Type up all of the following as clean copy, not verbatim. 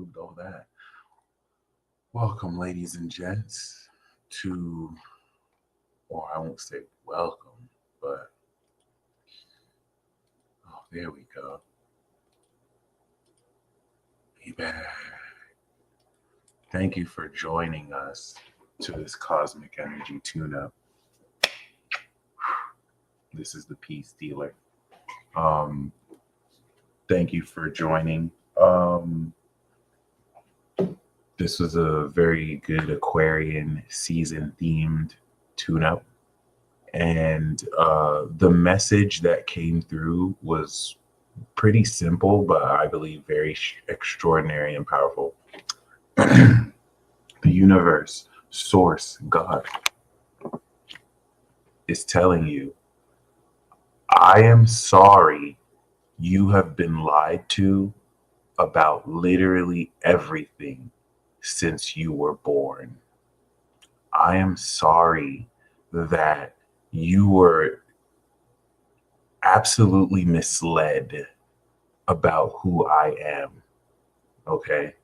approved all that. Welcome, ladies and gents, to, or I won't say welcome, but oh, there we go. Be back. Thank you for joining us to this cosmic energy tune-up. This is the Peace Dealer. Thank you for joining. This was a very good Aquarian season themed tune-up. And the message that came through was pretty simple, but I believe very extraordinary and powerful. The universe, source, God is telling you, I am sorry you have been lied to about literally everything since you were born. I am sorry that you were absolutely misled about who I am. Okay?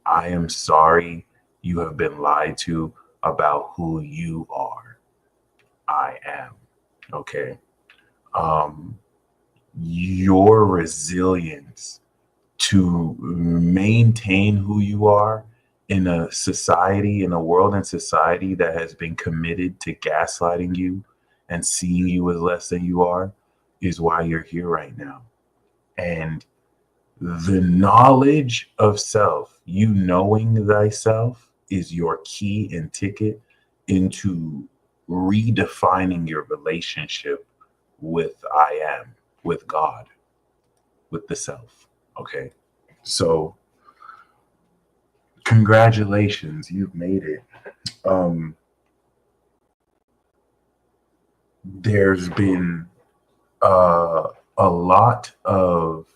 I am sorry you have been lied to about who you are. I am. Okay? Your resilience to maintain who you are in a society, in a world and society that has been committed to gaslighting you and seeing you as less than you are, is why you're here right now. And the knowledge of self, you knowing thyself, is your key and ticket into redefining your relationship with I am, with God, with the self. Okay? So congratulations, you've made it. There's been a lot of,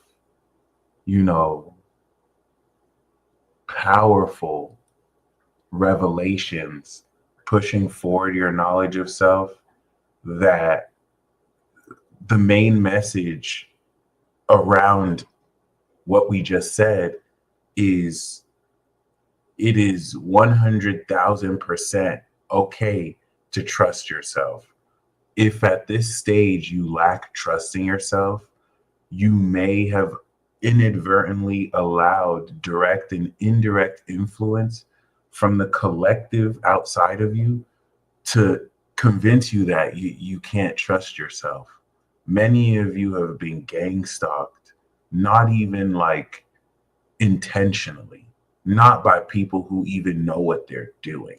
powerful revelations pushing forward your knowledge of self, that the main message around what we just said is it is 100,000% okay to trust yourself. If at this stage you lack trust in yourself, you may have inadvertently allowed direct and indirect influence from the collective outside of you to convince you that you can't trust yourself. Many of you have been gang stalked, not even like intentionally, not by people who even know what they're doing.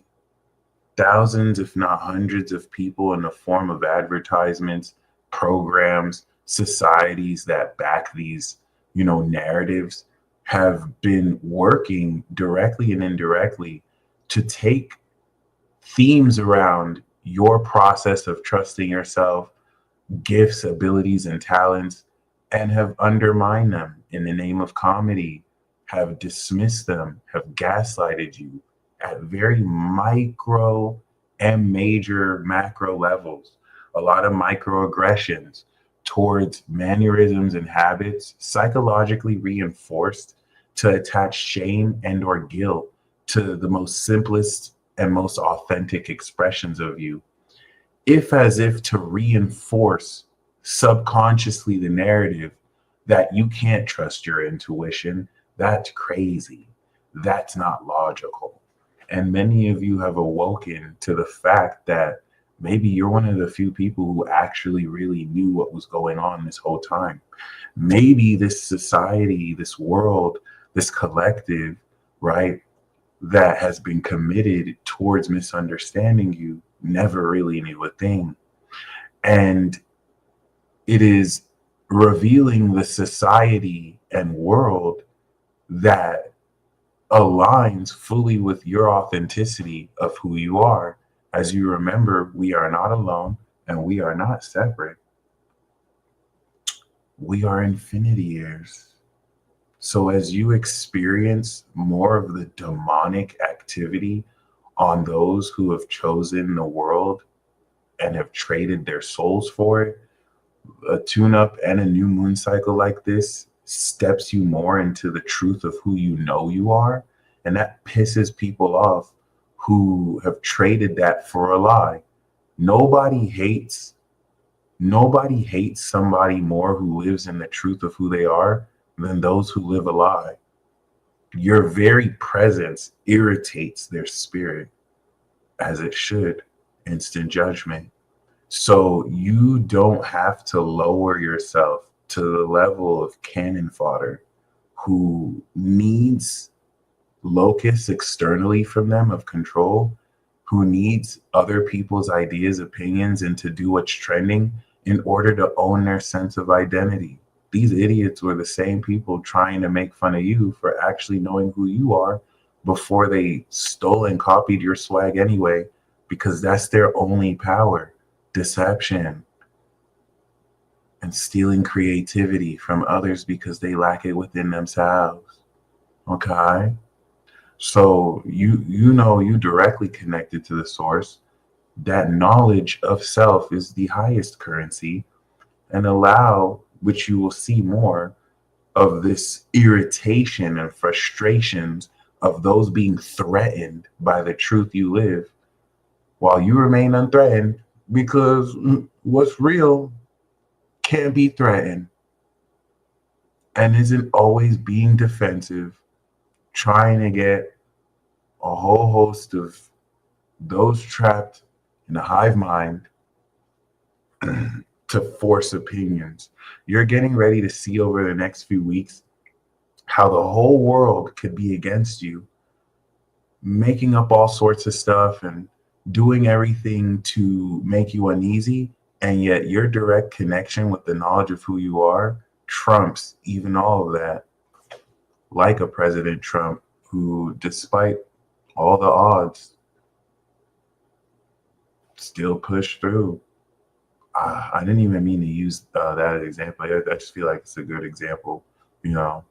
Thousands, if not hundreds of people in the form of advertisements, programs, societies that back these, narratives have been working directly and indirectly to take themes around your process of trusting yourself, gifts, abilities, and talents, and have undermined them in the name of comedy, have dismissed them, have gaslighted you at very micro and major macro levels. A lot of microaggressions towards mannerisms and habits psychologically reinforced to attach shame and or guilt to the most simplest and most authentic expressions of you, as if to reinforce subconsciously the narrative that you can't trust your intuition. That's crazy. That's not logical. And many of you have awoken to the fact that maybe you're one of the few people who actually really knew what was going on this whole time. Maybe this society, this world, this collective, right, that has been committed towards misunderstanding you never really knew a thing. And it is revealing the society and world that aligns fully with your authenticity of who you are. As you remember, we are not alone and we are not separate. We are infinity-ears. So as you experience more of the demonic activity on those who have chosen the world and have traded their souls for it, a tune-up and a new moon cycle like this steps you more into the truth of who you know you are. And that pisses people off who have traded that for a lie. Nobody hates Nobody hates somebody more who lives in the truth of who they are than those who live a lie. Your very presence irritates their spirit, as it should. Instant judgment. So you don't have to lower yourself to the level of cannon fodder who needs locus externally from them of control, who needs other people's ideas, opinions, and to do what's trending in order to own their sense of identity. These idiots were the same people trying to make fun of you for actually knowing who you are before they stole and copied your swag anyway, because that's their only power: deception and stealing creativity from others because they lack it within themselves. Okay? So you directly connected to the source. That knowledge of self is the highest currency, and allow, which you will see more of, this irritation and frustrations of those being threatened by the truth you live, while you remain unthreatened, because what's real can't be threatened and isn't always being defensive, trying to get a whole host of those trapped in a hive mind to force opinions. You're getting ready to see over the next few weeks how the whole world could be against you, making up all sorts of stuff and doing everything to make you uneasy. And yet your direct connection with the knowledge of who you are trumps even all of that. Like a President Trump who, despite all the odds, still pushed through. I didn't even mean to use that as an example. I just feel like it's a good example. You know,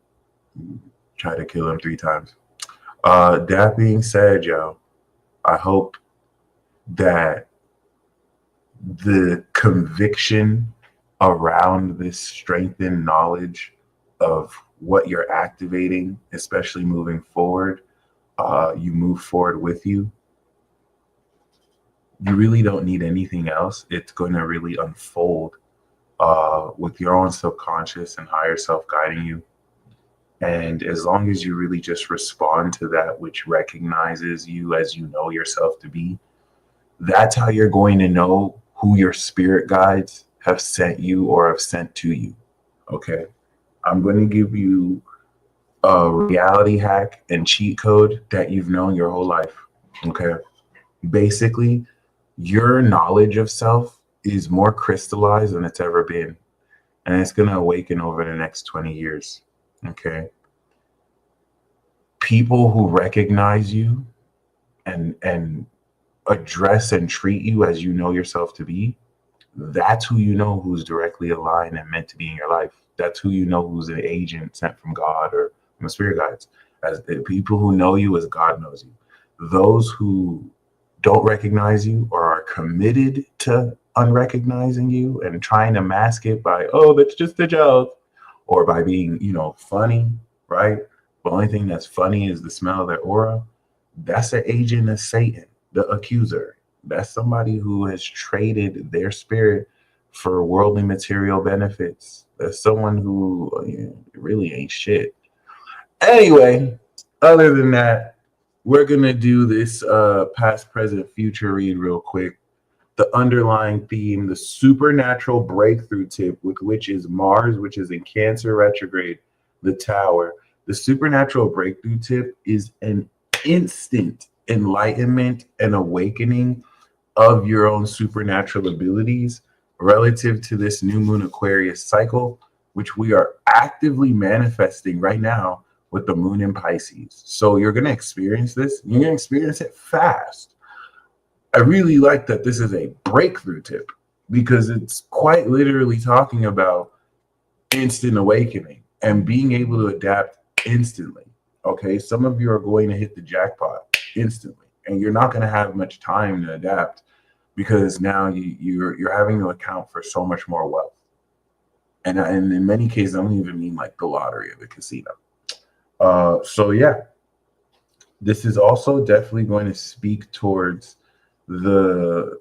try to kill him 3 times. That being said, yo, I hope that the conviction around this strengthened knowledge of what you're activating, especially moving forward, you move forward with you. You really don't need anything else. It's going to really unfold with your own subconscious and higher self guiding you. And as long as you really just respond to that which recognizes you as you know yourself to be, that's how you're going to know who your spirit guides have sent you or have sent to you. Okay. I'm going to give you a reality hack and cheat code that you've known your whole life. Okay. Basically, your knowledge of self is more crystallized than it's ever been. And it's going to awaken over the next 20 years. Okay. People who recognize you and address and treat you as you know yourself to be, that's who you know who's directly aligned and meant to be in your life. That's who you know who's an agent sent from God or from the spirit guides. As the people who know you as God knows you. Those who don't recognize you or are committed to unrecognizing you and trying to mask it by, oh, that's just a joke, or by being, funny, right? The only thing that's funny is the smell of their aura. That's an agent of Satan, the accuser. That's somebody who has traded their spirit for worldly material benefits. That's someone who really ain't shit. Anyway, other than that, we're going to do this past, present, future read real quick. The underlying theme, the supernatural breakthrough tip, with which is Mars, which is in Cancer retrograde, the Tower. The supernatural breakthrough tip is an instant enlightenment and awakening of your own supernatural abilities relative to this new moon Aquarius cycle, which we are actively manifesting right now with the moon in Pisces. So you're going to experience this. You're going to experience it fast. I really like that this is a breakthrough tip because it's quite literally talking about instant awakening and being able to adapt instantly. Okay, some of you are going to hit the jackpot instantly, and you're not going to have much time to adapt because now you're having to account for so much more wealth. And in many cases, I don't even mean like the lottery or the casino. So yeah, this is also definitely going to speak towards the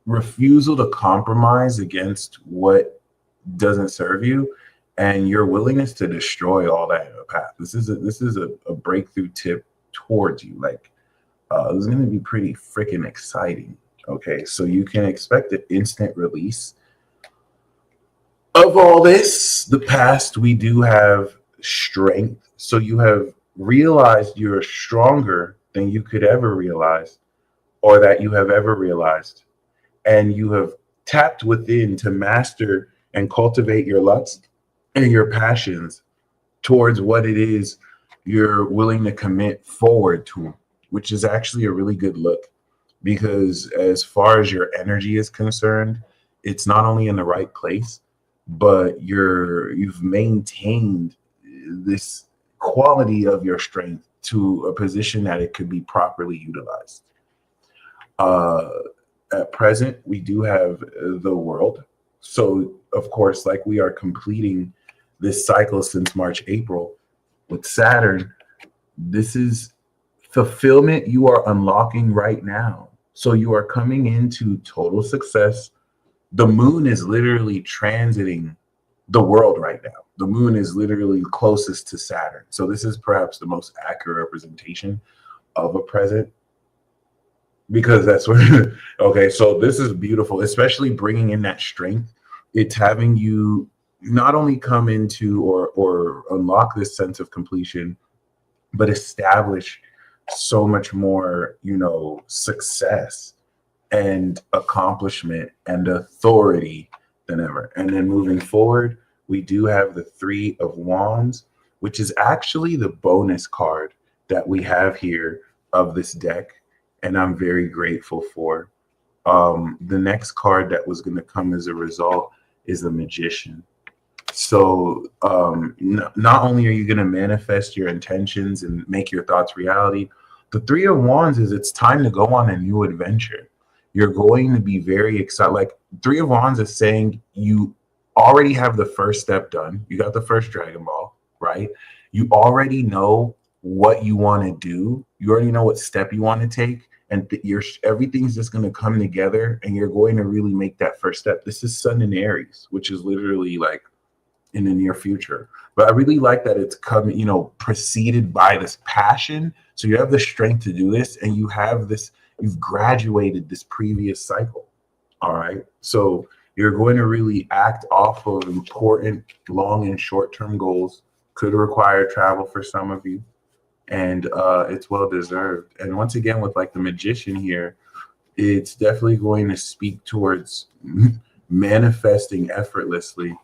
refusal to compromise against what doesn't serve you, and your willingness to destroy all that in the path. This is a breakthrough tip towards you. Like this is going to be pretty freaking exciting. Okay, so you can expect an instant release of all this. The past, we do have strength. So you have realized you're stronger than you could ever realize or that you have ever realized. And you have tapped within to master and cultivate your lust and your passions towards what it is you're willing to commit forward to, which is actually a really good look. Because as far as your energy is concerned, it's not only in the right place, but you've maintained this quality of your strength to a position that it could be properly utilized. Uh, at present, we do have the world. So, of course, like we are completing this cycle since March, April with Saturn, this is fulfillment you are unlocking right now. So you are coming into total success. The moon is literally transiting the world right now. The moon is literally closest to Saturn. So this is perhaps the most accurate representation of a present, because that's what okay, so this is beautiful, especially bringing in that strength. It's having you not only come into or unlock this sense of completion, but establish so much more, success and accomplishment and authority than ever. And then moving forward, we do have the Three of Wands, which is actually the bonus card that we have here of this deck, and I'm very grateful for. The next card that was going to come as a result is the Magician. So not only are you going to manifest your intentions and make your thoughts reality, the Three of Wands is it's time to go on a new adventure. You're going to be very excited. Like Three of Wands is saying you already have the first step done. You got the first Dragon Ball, right? You already know what you want to do. You already know what step you want to take. And everything's just going to come together and you're going to really make that first step. This is Sun in Aries, which is literally like in the near future. But I really like that it's coming, preceded by this passion. So you have the strength to do this, and you've graduated this previous cycle. All right. So you're going to really act off of important long and short-term goals. Could require travel for some of you, and it's well deserved. And once again, with like the Magician here, it's definitely going to speak towards manifesting effortlessly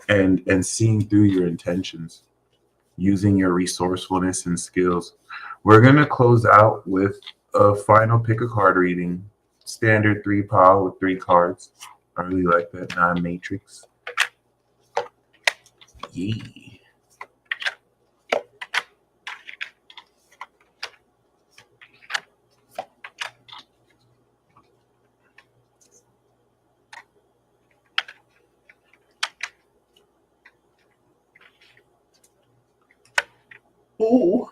and seeing through your intentions, using your resourcefulness and skills. We're going to close out with a final pick a card reading, standard 3 pile with 3 cards. I really like that non-matrix. Yeah. Ooh.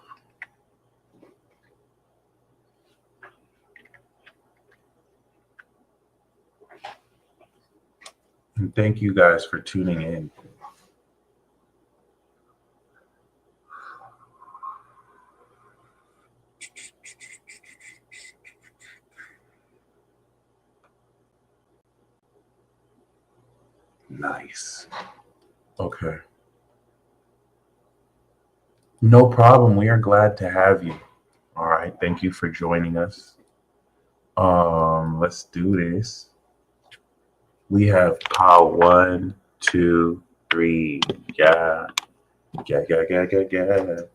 And thank you guys for tuning in. Nice. Okay. No problem. We are glad to have you. All right. Thank you for joining us. Let's do this. We have pile 1, 2, 3. Yeah. Yeah. The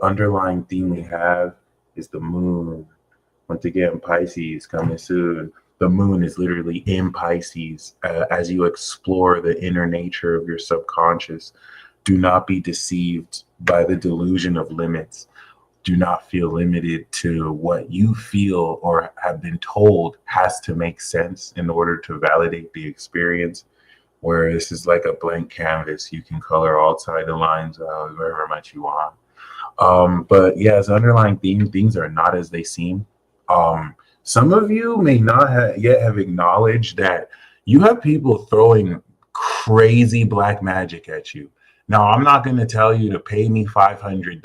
underlying theme we have is the moon. Once again, Pisces coming soon. The moon is literally in Pisces as you explore the inner nature of your subconscious. Do not be deceived by the delusion of limits. Do not feel limited to what you feel or have been told has to make sense in order to validate the experience. where this is like a blank canvas. You can color outside the lines however much you want. But yeah, as an underlying theme, things are not as they seem. Some of you may not yet have acknowledged that you have people throwing crazy black magic at you. Now, I'm not going to tell you to pay me $500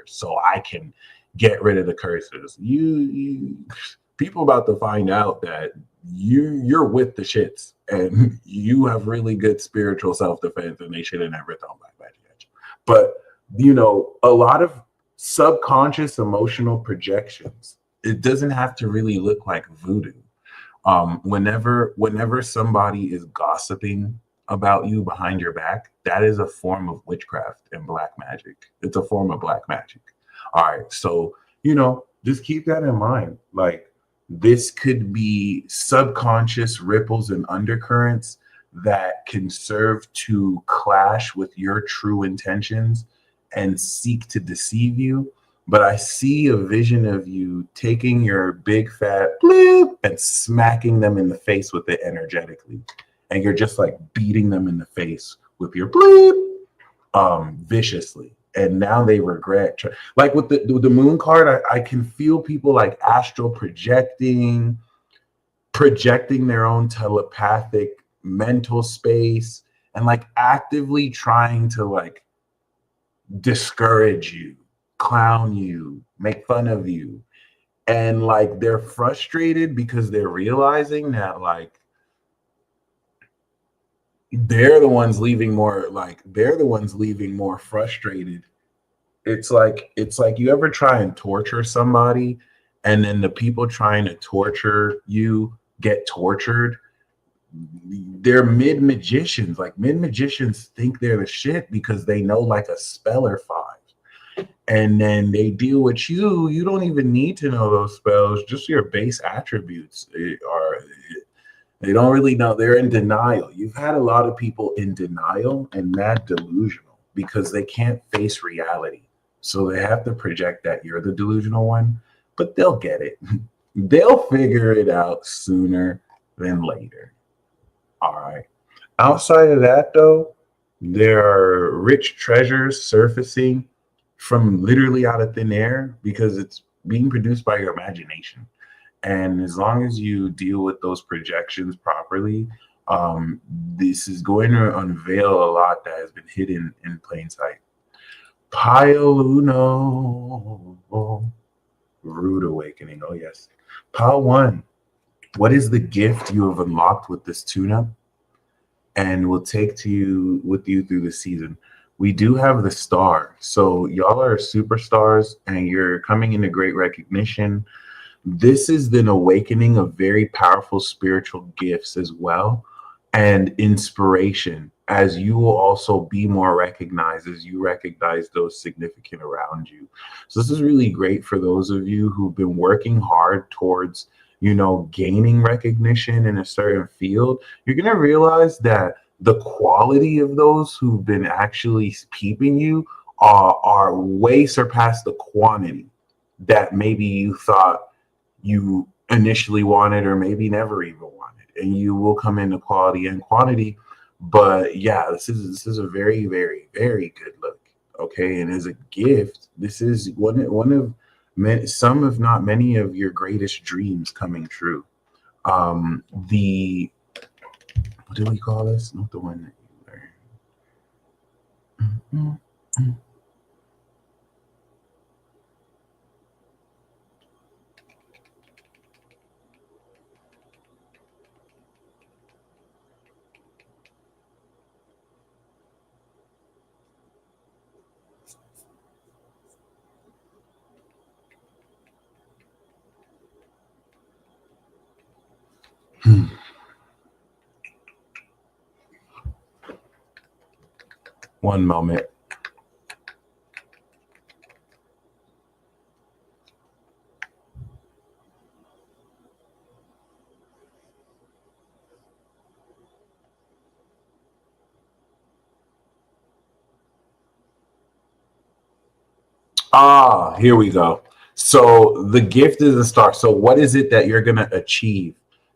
so I can get rid of the curses. You people about to find out that you're with the shits and you have really good spiritual self-defense, and they should have never thrown black magic at you. But a lot of subconscious emotional projections. It doesn't have to really look like voodoo. Whenever somebody is gossiping about you behind your back, that is a form of witchcraft and black magic. It's a form of black magic. All right, so just keep that in mind. Like, this could be subconscious ripples and undercurrents that can serve to clash with your true intentions and seek to deceive you. But I see a vision of you taking your big fat bloop and smacking them in the face with it energetically. And you're just like beating them in the face with your bloop viciously. And now they regret. Like with the moon card, I can feel people like astral projecting their own telepathic mental space, and like actively trying to like discourage you, clown you, make fun of you. And like they're frustrated because they're realizing that like they're the ones leaving more frustrated. It's like you ever try and torture somebody, and then the people trying to torture you get tortured. They're mid-magicians. Like, mid-magicians think they're the shit because they know like a spell or five. And then they deal with you. You don't even need to know those spells. Just your base attributes they don't really know. They're in denial. You've had a lot of people in denial and mad delusional because they can't face reality. So they have to project that you're the delusional one, but they'll get it. They'll figure it out sooner than later. All right. Outside of that, though, there are rich treasures surfacing from literally out of thin air because it's being produced by your imagination. And as long as you deal with those projections properly, this is going to unveil a lot that has been hidden in plain sight. Pile Uno, rude awakening. Oh yes. Pile 1. What is the gift you have unlocked with this tune-up and will take with you through the season? We do have the star. So y'all are superstars and you're coming into great recognition. This is an awakening of very powerful spiritual gifts as well, and inspiration, as you will also be more recognized as you recognize those significant around you. So this is really great for those of you who've been working hard towards gaining recognition in a certain field. You're going to realize that the quality of those who've been actually peeping you are way surpassed the quantity that maybe you thought you initially wanted, or maybe never even wanted. And you will come into quality and quantity. But yeah, this is a very, very, very good look. Okay, and as a gift, this is one of some, if not many, of your greatest dreams coming true. What do we call this? Not the one that you learn. One moment. Here we go. So the gift is a star. So what is it that you're going to achieve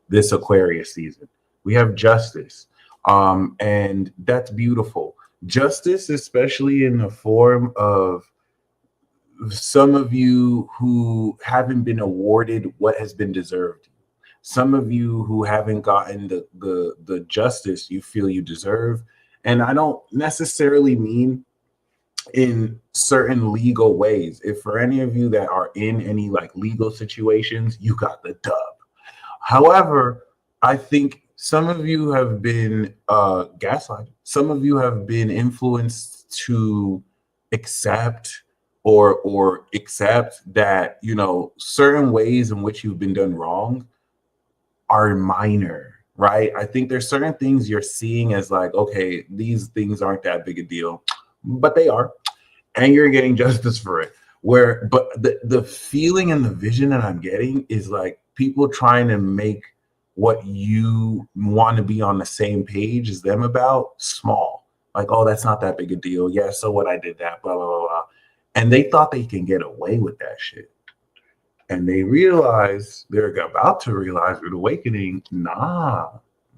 this Aquarius season? We have justice. And that's beautiful. Justice, especially in the form of some of you who haven't been awarded what has been deserved, some of you who haven't gotten the justice you feel you deserve. And I don't necessarily mean in certain legal ways. If for any of you that are in any like legal situations, you got the dub. However, I think some of you have been gaslighted. Some of you have been influenced to accept or accept that, you know, certain ways in which you've been done wrong are minor, right? I think there's certain things you're seeing as like, okay, these things aren't that big a deal, but they are, and you're getting justice for it. Where, but the feeling and the vision that I'm getting is like people trying to make what you want to be on the same page as them about small. Like, oh, that's not that big a deal. Yeah, so what, I did that, blah, blah, blah, blah. And they thought they can get away with that shit. And they realize, they're about to realize with awakening, nah,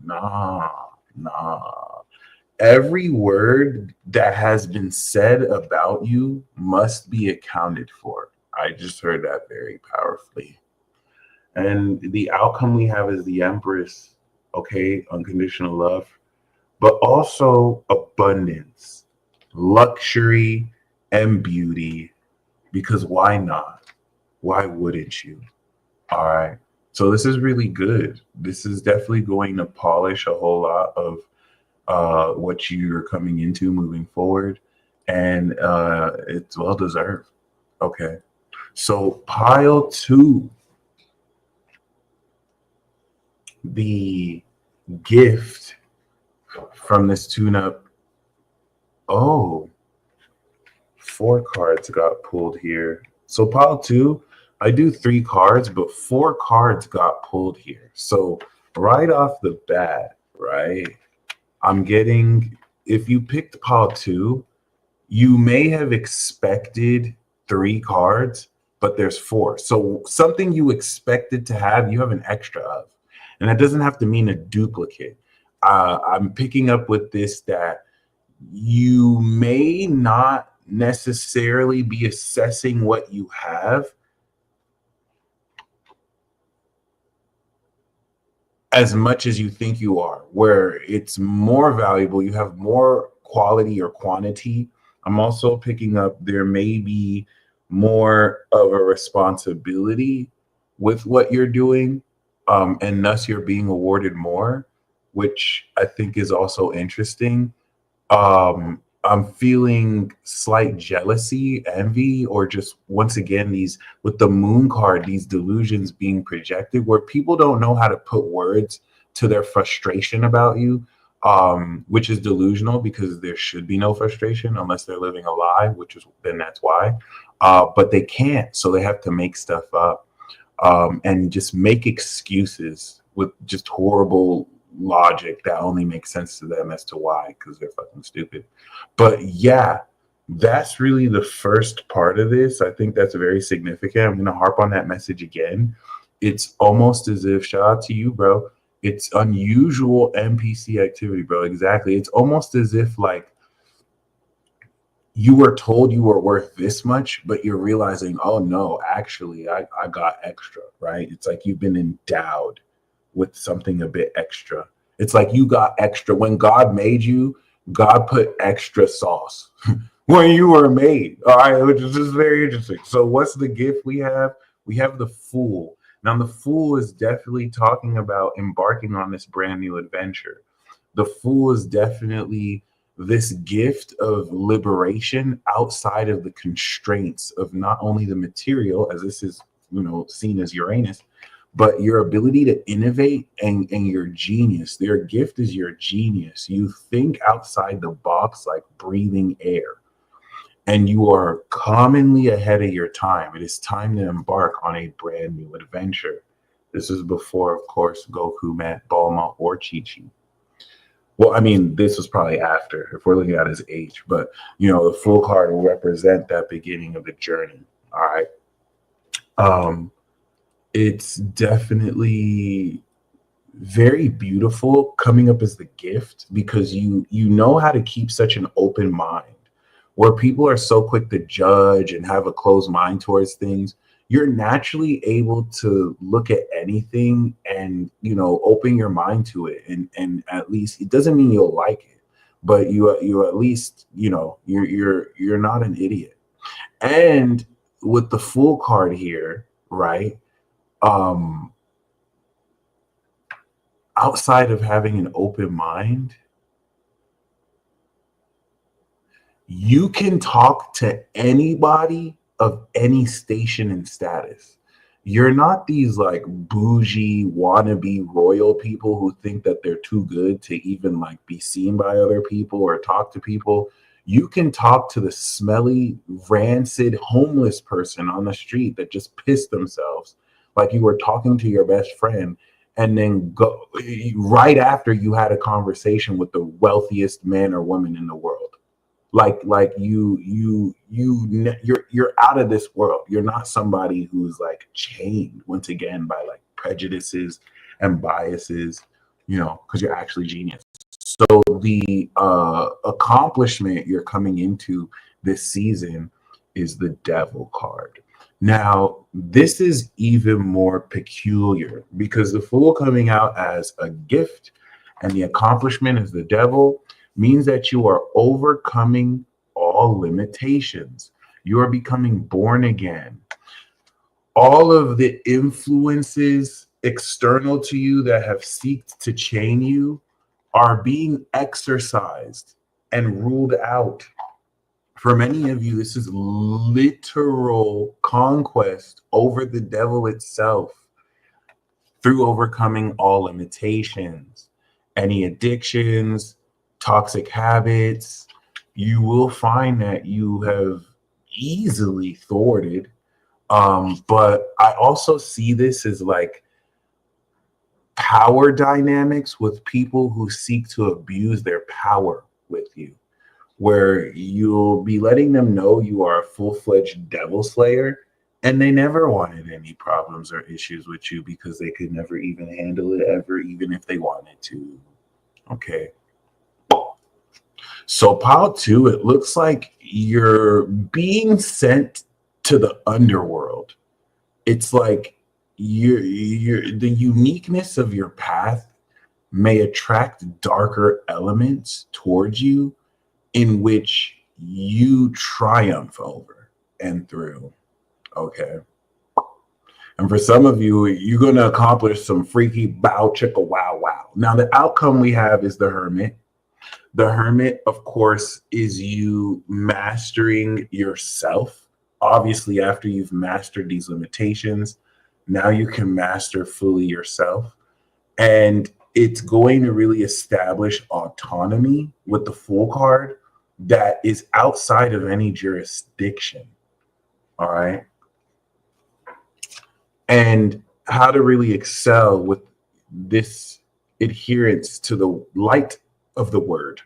nah, nah. Every word that has been said about you must be accounted for. I just heard that very powerfully. And the outcome we have is the Empress, okay, unconditional love, but also abundance, luxury, and beauty. Because why not? Why wouldn't you? All right. So this is really good. This is definitely going to polish a whole lot of what you're coming into moving forward, and it's well deserved. Okay, so pile two, the gift from this tune-up. Oh, 4 cards got pulled here. So pile two, I do 3 cards, but 4 cards got pulled here. So right off the bat, right, I'm getting, if you picked pile two, you may have expected 3 cards, but there's 4. So something you expected to have, you have an extra of. And that doesn't have to mean a duplicate. I'm picking up with this that you may not necessarily be assessing what you have as much as you think you are, where it's more valuable, you have more quality or quantity. I'm also picking up there may be more of a responsibility with what you're doing, and thus you're being awarded more, which I think is also interesting. I'm feeling slight jealousy, envy, or just once again, these with the moon card, these delusions being projected where people don't know how to put words to their frustration about you, which is delusional because there should be no frustration unless they're living a lie, which is then that's why. But they can't, so they have to make stuff up, and just make excuses with just horrible logic that only makes sense to them as to why, because they're fucking stupid. But yeah, that's really the first part of this. I think that's very significant. I'm going to harp on that message again. It's almost as if, shout out to you, bro. It's unusual NPC activity, bro. Exactly. It's almost as if like you were told you were worth this much, but you're realizing, oh no, actually, I got extra, right? It's like you've been endowed with something a bit extra. It's like you got extra. When God made you, God put extra sauce when you were made. All right, which is just very interesting. So what's the gift we have? We have the Fool. Now the Fool is definitely talking about embarking on this brand new adventure. The Fool is definitely this gift of liberation outside of the constraints of not only the material, as this is, you know, seen as Uranus, but your ability to innovate and your genius. Their gift is your genius. You think outside the box like breathing air, and you are commonly ahead of your time. It is time to embark on a brand new adventure. This is before, of course, Goku met Bulma or Chi-Chi. Well, I mean, this was probably after, if we're looking at his age, but you know, the Fool card will represent that beginning of the journey. All right. It's definitely very beautiful coming up as the gift, because you know how to keep such an open mind. Where people are so quick to judge and have a closed mind towards things, you're naturally able to look at anything and, open your mind to it. And at least it doesn't mean you'll like it, but you at least, you're not an idiot. And with the Fool card here, right? Um, Outside of having an open mind, you can talk to anybody of any station and status. You're not these like bougie wannabe royal people who think that they're too good to even like be seen by other people or talk to people. You can talk to the smelly, rancid, homeless person on the street that just pissed themselves, like you were talking to your best friend, and then go right after you had a conversation with the wealthiest man or woman in the world. Like you're out of this world. You're not somebody who's like chained once again by like prejudices and biases, because you're actually genius. So the accomplishment you're coming into this season is the Devil card. Now, this is even more peculiar because the Fool coming out as a gift and the accomplishment is the Devil means that you are overcoming all limitations. You are becoming born again. All of the influences external to you that have sought to chain you are being exercised and ruled out. For many of you, this is literal conquest over the devil itself through overcoming all limitations, any addictions, toxic habits. You will find that you have easily thwarted. But I also see this as like power dynamics with people who seek to abuse their power with you, where you'll be letting them know you are a full-fledged devil slayer, and they never wanted any problems or issues with you because they could never even handle it ever, even if they wanted to. Okay. So pile 2, it looks like you're being sent to the underworld. It's like the uniqueness of your path may attract darker elements towards you in which you triumph over and through. Okay. And for some of you, you're going to accomplish some freaky bow chicka wow wow. Now, the outcome we have is the Hermit. The Hermit, of course, is you mastering yourself. Obviously, after you've mastered these limitations, now you can master fully yourself. And it's going to really establish autonomy with the Fool card that is outside of any jurisdiction. All right. And how to really excel with this adherence to the light of the word.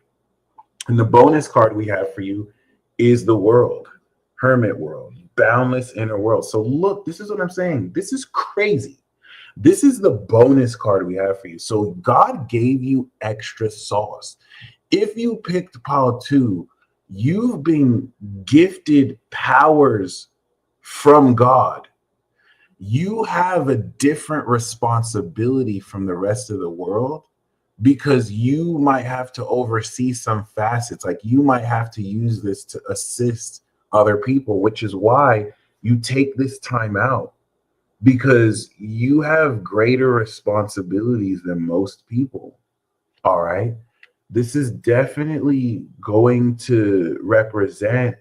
And the bonus card we have for you is the World, Hermit World, boundless inner world. So look, this is what I'm saying. This is crazy. This is the bonus card we have for you. So God gave you extra sauce. If you picked pile 2, you've been gifted powers from God. You have a different responsibility from the rest of the world because you might have to oversee some facets. Like you might have to use this to assist other people, which is why you take this time out, because you have greater responsibilities than most people. All right. This is definitely going to represent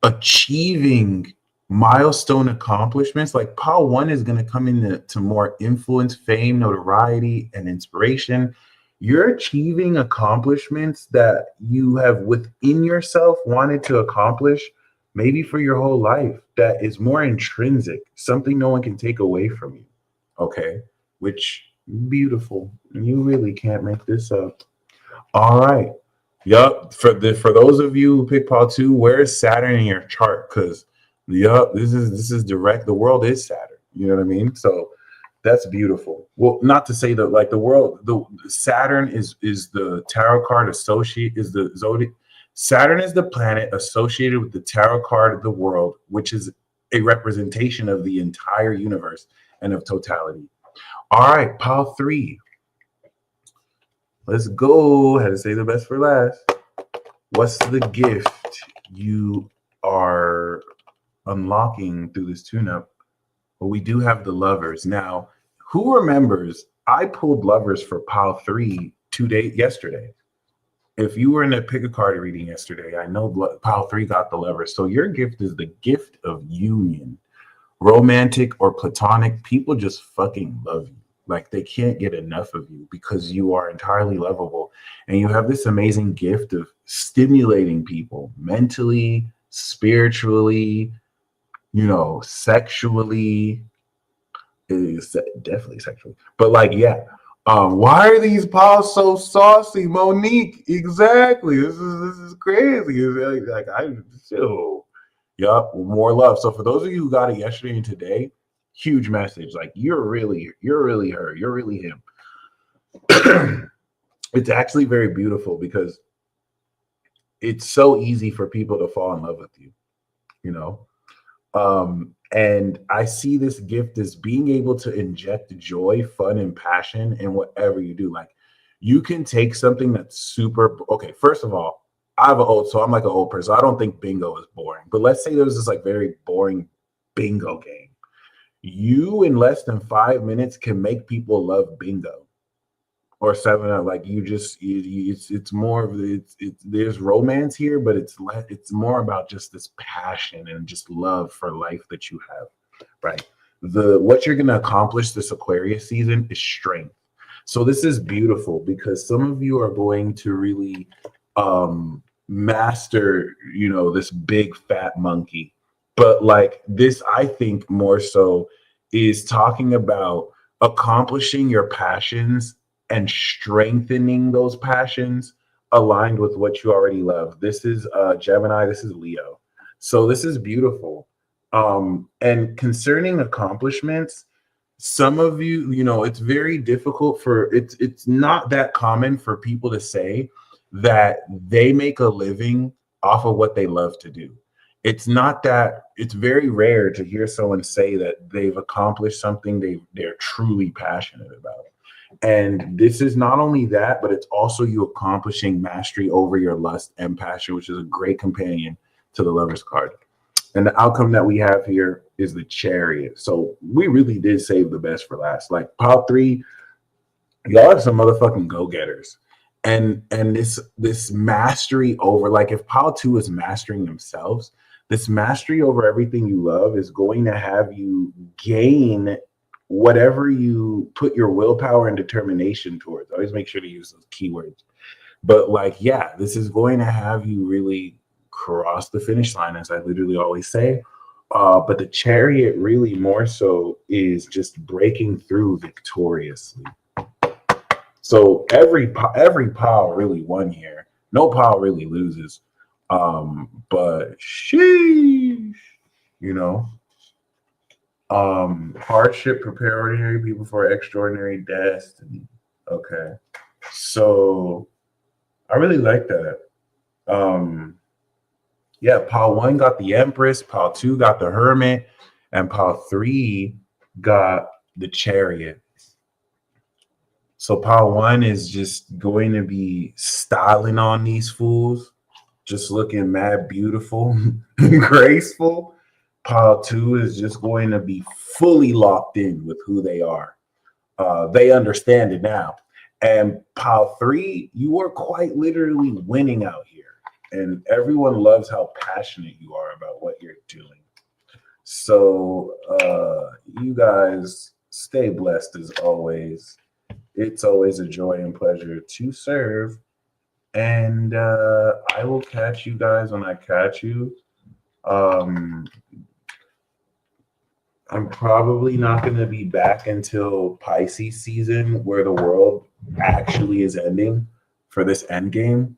achieving milestone accomplishments. Like pile 1 is going to come into more influence, fame, notoriety, and inspiration. You're achieving accomplishments that you have within yourself wanted to accomplish maybe for your whole life, that is more intrinsic, something no one can take away from you. Okay. Which beautiful. You really can't make this up. All right. Yup. For those of you who pick pile 2, where is Saturn in your chart? Because yup, this is direct. The world is Saturn. You know what I mean? So That's beautiful. Well, not to say that like the world, the Saturn is the tarot card associate is the zodiac. Saturn is the planet associated with the tarot card of the world, which is a representation of the entire universe and of totality. All right, pile three. Let's go. Had to say the best for last. What's the gift you are unlocking through this tune-up? Well, we do have the lovers. Now, who remembers I pulled lovers for pile three yesterday? If you were in a pick a card reading yesterday, I know pile three got the lovers. So your gift is the gift of union. Romantic or platonic, people just fucking love you. Like they can't get enough of you because you are entirely lovable. And you have this amazing gift of stimulating people mentally, spiritually, sexually, is definitely sexually, but like, yeah. Why are these paws so saucy, Monique? Exactly. This is crazy. It's like I still, yup, more love. So for those of you who got it yesterday and today, huge message. Like you're really her. You're really him. It's actually very beautiful because it's so easy for people to fall in love with you. You know. And I see this gift as being able to inject joy, fun, and passion in whatever you do. Like you can take something that's super okay. First of all, I'm like an old person. I don't think bingo is boring. But let's say there was this like very boring bingo game. You in less than 5 minutes can make people love bingo or 7 Up. Like it's more of it's there's romance here, but it's more about just this passion and just love for life that you have, right? What you're gonna accomplish this Aquarius season is strength. So this is beautiful because some of you are going to really master, this big fat monkey. But like this, I think more so is talking about accomplishing your passions and strengthening those passions aligned with what you already love. This is Gemini, this is Leo. So this is beautiful. And concerning accomplishments, some of you, it's very difficult it's not that common for people to say that they make a living off of what they love to do. It's very rare to hear someone say that they've accomplished something they're truly passionate about. And this is not only that, but it's also you accomplishing mastery over your lust and passion, which is a great companion to the Lover's card. And the outcome that we have here is the Chariot. So we really did save the best for last. Like pile three, y'all are some motherfucking go-getters. And this mastery over, like if pile two is mastering themselves, this mastery over everything you love is going to have you gain whatever you put your willpower and determination towards. Always make sure to use those keywords. But like, yeah, this is going to have you really cross the finish line, as I literally always say. But the Chariot really more so is just breaking through victoriously. So every pile really won here. No pile really loses. But sheesh, hardship prepare ordinary people for extraordinary destiny. Okay. So I really like that. Yeah, pile one got the Empress, pile two got the Hermit, and pile three got the Chariot. So pile one is just going to be styling on these fools, just looking mad beautiful, graceful. Pile two is just going to be fully locked in with who they are. They understand it now. And pile three, you are quite literally winning out here. And everyone loves how passionate you are about what you're doing. So you guys stay blessed as always. It's always a joy and pleasure to serve. And I will catch you guys when I catch you. I'm probably not going to be back until Pisces season, where the world actually is ending for this end game.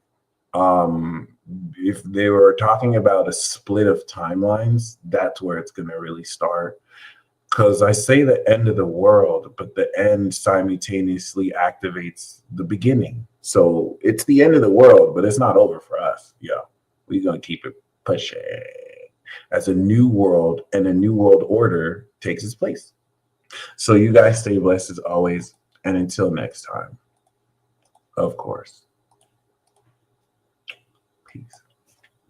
If they were talking about a split of timelines, that's where it's going to really start. Because I say the end of the world, but the end simultaneously activates the beginning. So it's the end of the world, but it's not over for us. Yeah, we're going to keep it pushing as a new world and a new world order takes its place. So you guys stay blessed as always. And until next time, of course.